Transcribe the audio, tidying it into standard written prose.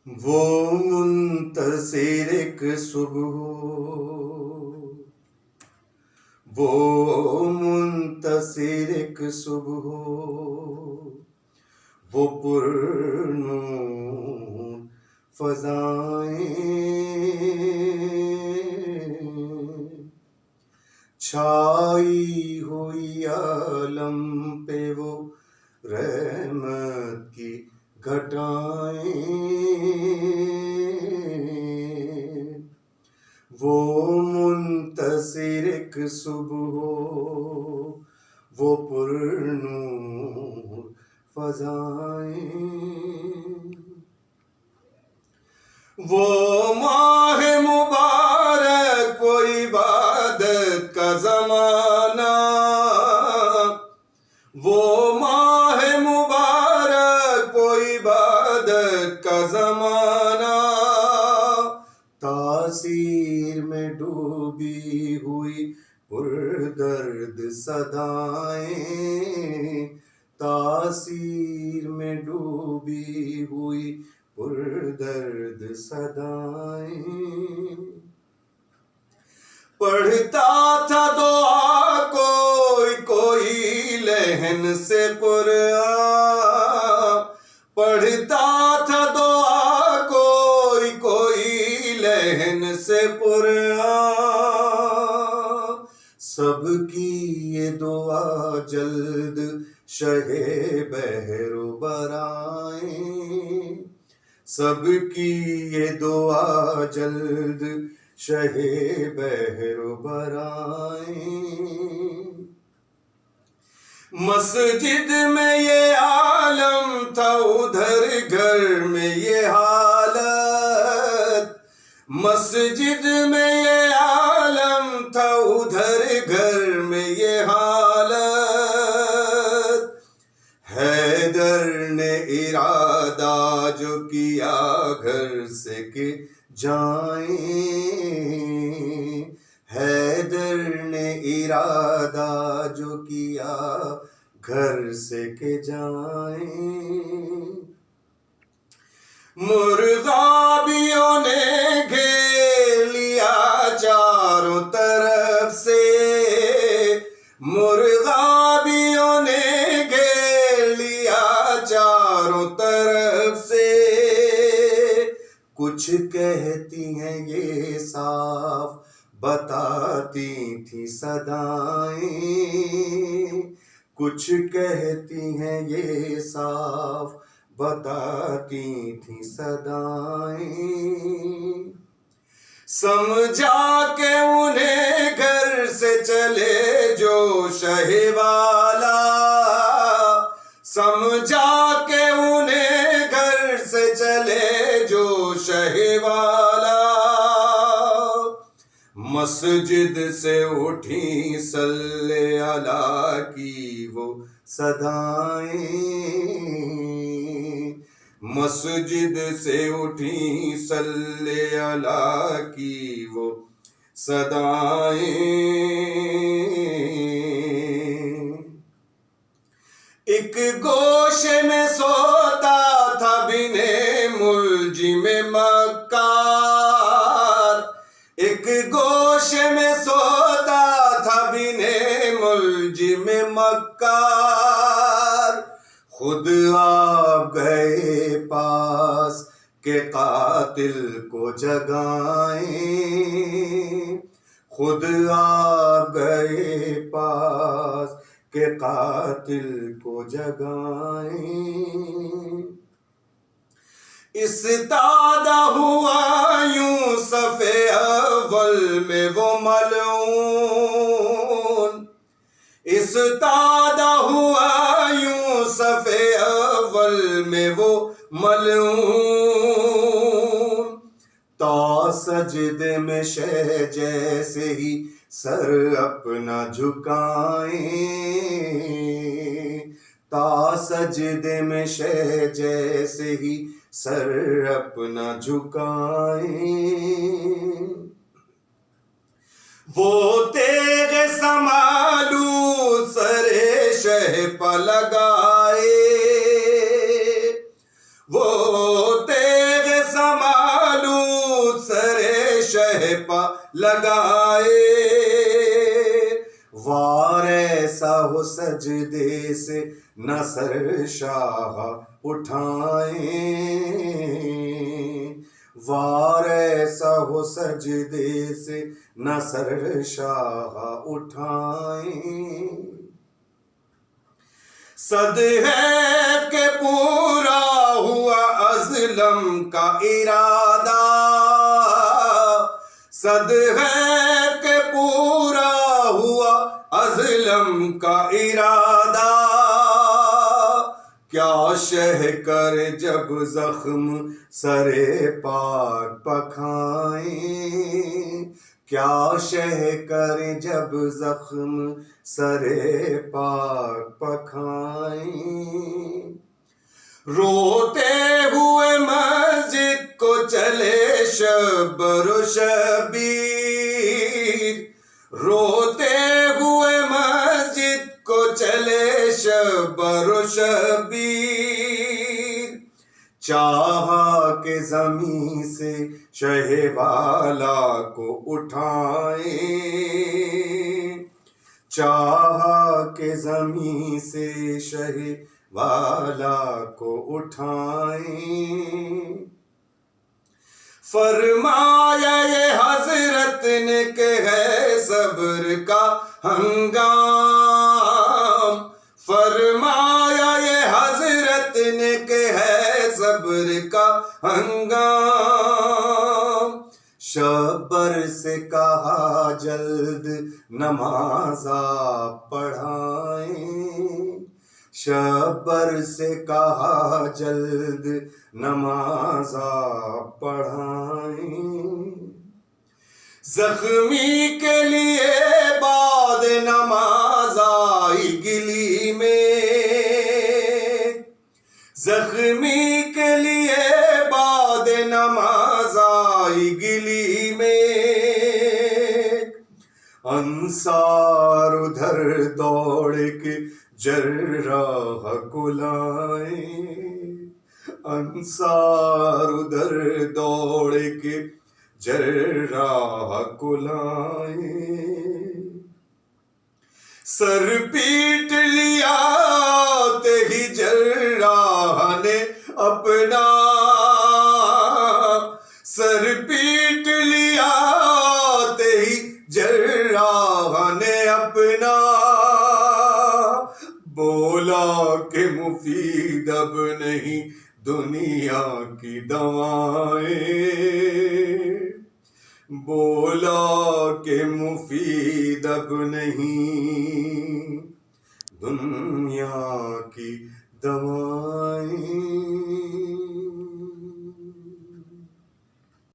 وہ منتصر ایک صبح وہ منتصر ایک صبح وہ پرنور فضائیں چھائی ہوئی عالم پہ وہ رحمت کی گھٹائیں وہ منتصر ایک صبح وہ پرنور فضائیں وہ ماہ مبارک وہ عبادت کا زمانہ وہ ماہ مبارک وہ عبادت کا زمانہ تاثیر میں ڈوبی ہوئی پردرد صدائیں تاثیر میں ڈوبی ہوئی پردرد صدائیں پڑھتا تھا دعا کوئی کوئی لہن سے قرآن پڑھتا تھا دعا کوئی کوئی لہن سے قرآن سب کی یہ دعا جلد شہ بحر و برائیں سب کی یہ دعا جلد شہ بحر و برائیں مسجد میں یہ عالم تھا ادھر گھر میں یہ حالت مسجد میں یہ عالم تھا ادھر گھر میں یہ حالت حیدر نے ارادہ جو کیا گھر سے کہ جائیں حیدر نے ارادہ جو کیا گھر سے کہ جائیں مرغابیوں نے گھیر لیا چاروں طرف سے مرغابیوں نے گھیر لیا چاروں طرف سے کچھ کہتی ہیں یہ صاف بتاتی تھی صدائیں کچھ کہتی ہیں یہ صاف بتاتی تھی صدائیں سمجھا کہ انہیں گھر سے چلے جو شہ والا سمجھا کہ انہیں گھر سے چلے جو شہ والا مسجد سے اٹھی صلی اللہ کی وہ صدائیں مسجد سے اٹھی صلی اللہ کی وہ صدائیں ایک گوشے میں سوتا تھا بنے ملجم مکار ایک گوشے میں سوتا تھا بنے ملجم مکار خود آپ گئے پاس کہ قاتل کو جگائیں خود آپ گئے پاس کہ قاتل کو جگائیں استادہ ہوا یوں صف اول میں وہ ملعون استادہ ہوا یوں صف اول میں وہ ملعون تا سجدے میں شہ جیسے ہی سر اپنا جھکائیں تا سجدے میں شہ جیسے ہی سر اپنا جھکائیں وہ تیغ سمالو سر شہ پہ لگائے وہ تیغ پا لگائے، وار ایسا ہو سجدے سے نہ سر شاہ اٹھائیں، وار ایسا ہو سجدے سے نہ سر شاہ اٹھائیں، صد ہے کہ پورا ہوا ازلم کا ارادہ، صد ہے کہ پورا ہوا ازلم کا ارادہ، کیا شہ کر جب زخم سرے پاک پکھائیں، کیا شہ کر جب زخم سرے پاک پکھائیں، روتے ہوئے مسجد کو چلے شبر و شبیر، روتے ہوئے مسجد کو چلے شبر و شبیر، چاہا کہ زمین سے شہ والا کو اٹھائیں، چاہا کہ زمین سے شہ والا کو اٹھائیں، فرمایا یہ حضرت نے کہ ہے صبر کا ہنگام، فرمایا یہ حضرت نے کہ ہے صبر کا ہنگام، شبر سے کہا جلد نماز آپ پڑھائیں، شبر سے کہا جلد نماز آپ پڑھائیں، زخمی کے لیے بعد نماز آئی گلی میں، زخمی کے لیے بعد نماز آئی گلی میں، انصار ادھر دوڑ کے جراح کو لائیں، انصار ادھر دوڑ کے جراح کو لائیں، سر پیٹ لیا تے ہی جراح نے اپنا، سر پیٹ لیا تے ہی جراح نے اپنا، بولا کہ مفید اب نہیں دنیا کی دوائیں، بولا کہ مفید اب نہیں دنیا کی دوائیں۔